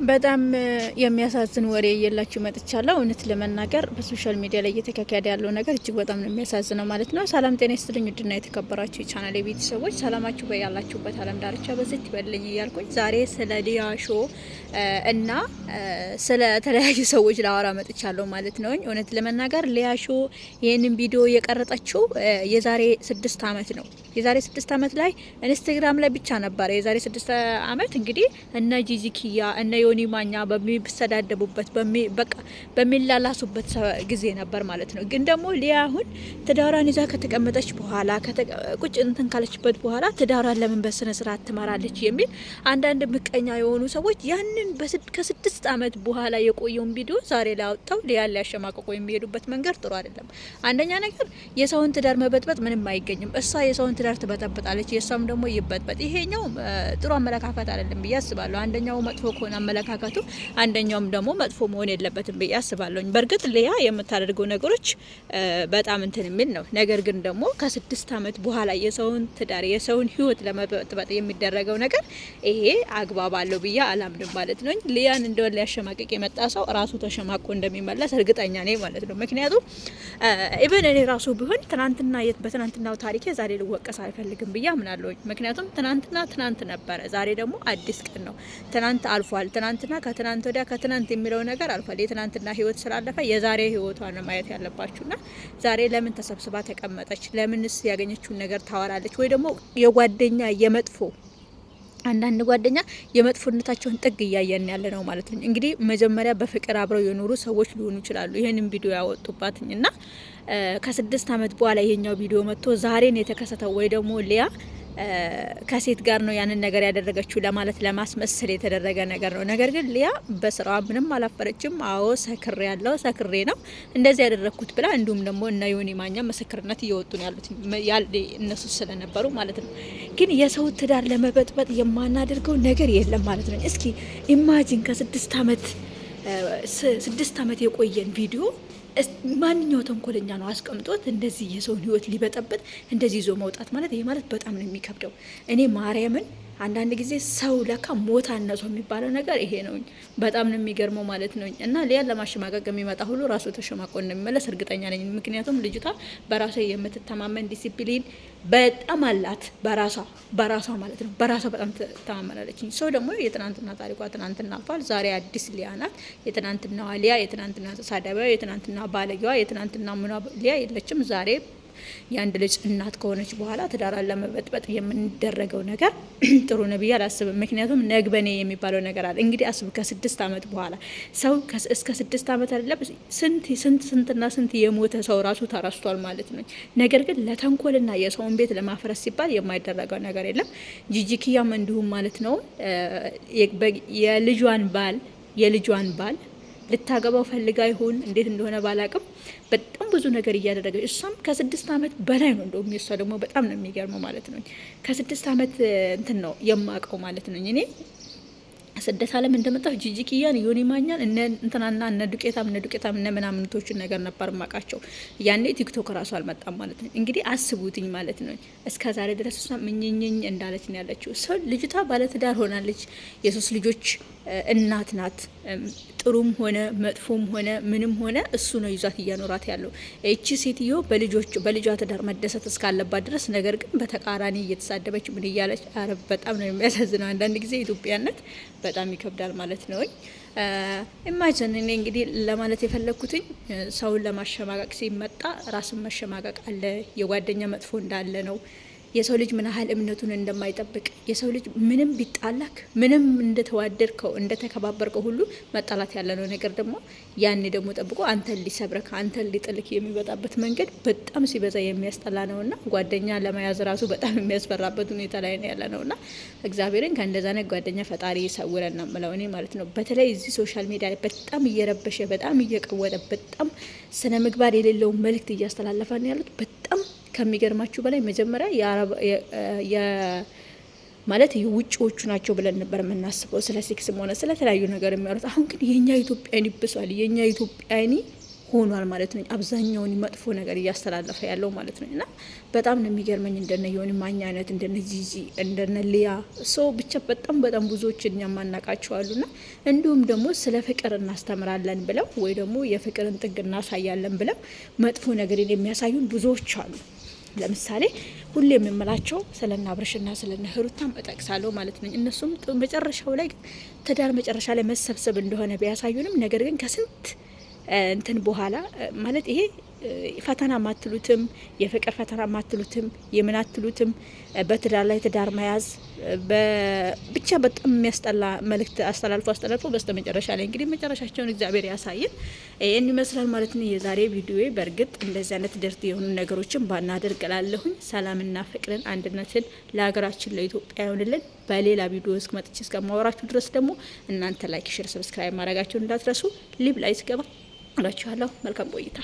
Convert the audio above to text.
በጣም የሚያሳዝን ወሬ እየላችሁ መጥቻለሁ። እውነት ለመናገር በሶሻል ሚዲያ ላይ እየተካሄደ ያለው ነገር እጅግ በጣም ነው የሚያሳዝነው ማለት ነው። ሰላም ጤና ይስጥልኝ ውድና የተከበራችሁ የቻናል ቤተሰቦች ሰላማችሁ በያላችሁበት ዓለም ዳርቻ በዝት ይበልኝ እያልኩኝ ዛሬ ስለ ሊያ ሾው እና ስለ ተለያዩ ሰዎች ላወራ መጥቻለሁ ማለት ነው። እውነት ለመናገር ሊያ ሾው ይህንን ቪዲዮ የቀረጠችው የዛሬ 6 አመት ነው። የዛሬ 6 አመት ላይ ኢንስታግራም ላይ ብቻ ነበረ። የዛሬ 6 አመት እንግዲህ እነ ጂጂኪያ እነ ዮኒ ማኛ በሚሰዳደቡበት በቃ በሚላላሱበት ጊዜ ነበር ማለት ነው። ግን ደግሞ ሊያ አሁን ትዳሯን ይዛ ከተቀመጠች በኋላ ቁጭ እንትን ካለችበት በኋላ ትዳሯን ለምን በስነ ስርዓት ትመራለች የሚል አንዳንድ ምቀኛ የሆኑ ሰዎች ያንን ከ6 አመት በኋላ የቆየውን ቪዲዮ ዛሬ ላይ አውጥተው ሊያ ሊያሸማቀቁ የሚሄዱበት መንገድ ጥሩ አይደለም። አንደኛ ነገር የሰውን ትዳር መበጥበጥ ምንም አይገኝም። እሷ የሰውን ትዳር ትበጠብጣለች፣ የሷም ደግሞ ይበጥበጥ። ይሄኛው ጥሩ አመለካከት አይደለም ብዬ አስባለሁ። አንደኛው መጥፎ ከሆነ አመለካከቱ አንደኛውም ደግሞ መጥፎ መሆን የለበትም ብዬ አስባለሁ። በእርግጥ ሊያ የምታደርገው ነገሮች በጣም እንትን የሚል ነው። ነገር ግን ደግሞ ከ6 አመት በኋላ የሰውን ትዳር የሰውን ህይወት ለመበጥበጥ የሚደረገው ነገር ይሄ አግባብ አለው ብዬ አላምንም ማለት ነው። ሊያን እንደው ሊያሸማቀቅ የመጣ ሰው ራሱ ተሸማቆ እንደሚመለስ እርግጠኛ ነኝ ማለት ነው። ምክንያቱም ኢቨን እኔ ራሱ ቢሆን ትናንትና በትናንትናው ታሪኬ ዛሬ ልወቀስ አልፈልግም ብዬ አምናለሁ። ምክንያቱም ትናንት ነበረ፣ ዛሬ ደግሞ አዲስ ቀን ነው። ትናንት አልፏል። ትናንትና ከትናንት ወዲያ ከትናንት የሚለው ነገር አልፏል። የትናንትና ህይወት ስላለፈ የዛሬ ህይወቷን ማየት ያለባችሁና ዛሬ ለምን ተሰብስባ ተቀመጠች? ለምንስ ያገኘችውን ነገር ታወራለች? ወይ ደግሞ የጓደኛ የመጥፎ አንዳንድ ጓደኛ የመጥፎነታቸውን ጥግ እያየን ያለ ነው ማለት ነው። እንግዲህ መጀመሪያ በፍቅር አብረው የኖሩ ሰዎች ሊሆኑ ይችላሉ ይሄንን ቪዲዮ ያወጡባትና ከ6 አመት በኋላ ይሄኛው ቪዲዮ መጥቶ ዛሬን የተከሰተው ወይ ደግሞ ሊያ ከሴት ጋር ነው ያንን ነገር ያደረገችው ለማለት ለማስመሰል የተደረገ ነገር ነው። ነገር ግን ሊያ በስራዋ ምንም አላፈረችም። አዎ ሰክሬ ነው እንደዚህ ያደረኩት ብላ እንዲሁም ደግሞ እና ዮኒ ማኛ ምስክርነት እየወጡ ነው ያሉት እነሱ ስለነበሩ ማለት ነው። ግን የሰው ትዳር ለመበጥበጥ የማናደርገው ነገር የለም ማለት ነው። እስኪ ኢማጂን ከ6 አመት የቆየን ቪዲዮ ማንኛው ተንኮለኛ ነው አስቀምጦት እንደዚህ የሰውን ህይወት ሊበጠብጥ እንደዚህ ይዞ መውጣት ማለት ይሄ ማለት በጣም ነው የሚከብደው። እኔ ማርያምን አንዳንድ ጊዜ ሰው ለካ ሞት አነሰው የሚባለው ነገር ይሄ ነው። በጣም ነው የሚገርመው ማለት ነው። እና ሊያን ለማሸማቀቅ የሚመጣ ሁሉ ራሱ ተሸማቆ እንደሚመለስ እርግጠኛ ነኝ። ምክንያቱም ልጅቷ በራሷ የምትተማመን ዲሲፕሊን በጣም አላት። በራሷ ማለት ነው። በራሷ በጣም ትተማመናለች። ሰው ደግሞ የትናንትና ታሪኳ ትናንትና አልፏል። ዛሬ አዲስ ሊያ ናት። የትናንትናዋ ሊያ፣ የትናንትና ተሳዳቢዋ፣ የትናንትና ባለጌዋ፣ የትናንትና ምኗ ሊያ የለችም። ዛሬ የአንድ ልጅ እናት ከሆነች በኋላ ትዳራን ለመበጥበጥ የምንደረገው ነገር ጥሩ ነው ብዬ አላስብም። ምክንያቱም ነግበኔ የሚባለው ነገር አለ። እንግዲህ አስብ ከ6 አመት በኋላ ሰው እስከ 6 አመት አይደለም ስንት የሞተ ሰው ራሱ ተረስቷል ማለት ነው። ነገር ግን ለተንኮልና የሰውን ቤት ለማፍረስ ሲባል የማይደረገው ነገር የለም። ጂጂኪያም እንዲሁም ማለት ነው የልጇን ባል ልታገባው ፈልጋ ይሁን እንዴት እንደሆነ ባላቅም በጣም ብዙ ነገር እያደረገ እሷም ከ6 አመት በላይ ነው። እንደውም የሷ ደግሞ በጣም ነው የሚገርመው ማለት ነው። ከ6 አመት እንትን ነው የማውቀው ማለት ነው እኔ ስደት አለም እንደመጣሁ ጂጂኪያን ዮኒ ማኛን እነ እንትናና እነ ዱቄታም እነ ምናምንቶችን ነገር ነበር ማቃቸው። ያኔ ቲክቶክ ራሱ አልመጣም ማለት ነው። እንግዲህ አስቡትኝ ማለት ነው። እስከ ዛሬ ድረስ እሷ ምኝኝኝ እንዳለች ነው ያለችው። ሰው ልጅቷ ባለትዳር ሆናለች። የ3 ልጆች እናት ናት። ጥሩም ሆነ መጥፎም ሆነ ምንም ሆነ እሱ ነው ይዟት እያኖራት ያለው። እቺ ሴትዮ በልጇ ትዳር መደሰት እስካለባት ድረስ ነገር ግን በተቃራኒ እየተሳደበች ምን እያለች በጣም ነው የሚያሳዝነው። አንዳንድ ጊዜ ኢትዮጵያነት በጣም ይከብዳል ማለት ነው። ኢማጂን እኔ እንግዲህ ለማለት የፈለኩትኝ ሰውን ለማሸማቀቅ ሲመጣ ራስን መሸማቀቅ አለ። የጓደኛ መጥፎ እንዳለ ነው። የሰው ልጅ ምን ያህል እምነቱን እንደማይጠብቅ የሰው ልጅ ምንም ቢጣላክ ምንም እንደተዋደድከው እንደተከባበርከው ሁሉ መጣላት ያለነው ነገር ደግሞ ያኔ ደግሞ ጠብቆ አንተን ሊሰብረክ አንተን ሊጥልክ የሚበጣበት መንገድ በጣም ሲበዛ የሚያስጠላ ነውና ጓደኛ ለመያዝ ራሱ በጣም የሚያስፈራበት ሁኔታ ላይ ነው ያለነውና እግዚአብሔርን ከእንደዛ አይነት ጓደኛ ፈጣሪ ይሰውረን ነው የምለው እኔ ማለት ነው። በተለይ እዚህ ሶሻል ሚዲያ ላይ በጣም እየረበሸ በጣም እየቀወጠ በጣም ስነ ምግባር የሌለው መልእክት እያስተላለፈ ነው ያሉት። በጣም ከሚገርማችሁ በላይ መጀመሪያ ማለት የውጭዎቹ ናቸው ብለን ነበር የምናስበው ስለ ሴክስም ሆነ ስለ ተለያዩ ነገር የሚያወሩት። አሁን ግን የኛ ኢትዮጵያኒ ብሷል። የኛ ኢትዮጵያኒ ሆኗል ማለት ነው። አብዛኛውን መጥፎ ነገር እያስተላለፈ ያለው ማለት ነው። እና በጣም ነው የሚገርመኝ እንደነ ዮኒ ማኛ አይነት እንደነ ጂጂ እንደነ ሊያ ሰው ብቻ በጣም ብዙዎች እኛ ማናቃቸው አሉና እንዲሁም ደግሞ ስለ ፍቅር እናስተምራለን ብለው ወይ ደግሞ የፍቅርን ጥግ እናሳያለን ብለው መጥፎ ነገርን የሚያሳዩን ብዙዎች አሉ። ለምሳሌ ሁሌ የምምላቸው ስለና አብርሽና ስለነ ሩታም እጠቅሳለሁ ማለት ነው። እነሱም መጨረሻው ላይ ትዳር መጨረሻ ላይ መሰብሰብ እንደሆነ ቢያሳዩንም ነገር ግን ከስንት እንትን በኋላ ማለት ይሄ ፈተና ማትሉትም የፍቅር ፈተና ማትሉትም የምን አትሉትም በትዳር ላይ ትዳር መያዝ ብቻ በጣም የሚያስጠላ መልእክት አስተላልፎ በስተመጨረሻ ላይ እንግዲህ መጨረሻቸውን እግዚአብሔር ያሳየን። ይህን ይመስላል ማለት ነው የዛሬ ቪዲዮ። በእርግጥ እንደዚህ አይነት ደርት የሆኑ ነገሮችን ባናደርግ እላለሁኝ። ሰላምና ፍቅርን አንድነትን ለሀገራችን ለኢትዮጵያ ይሆንልን። በሌላ ቪዲዮ እስከመጥቼ እስከማወራችሁ ድረስ ደግሞ እናንተ ላይክ፣ ሼር፣ ሰብስክራይብ ማድረጋችሁን እንዳትረሱ። ሊብ ላይ ስገባ እላችኋለሁ። መልካም ቆይታ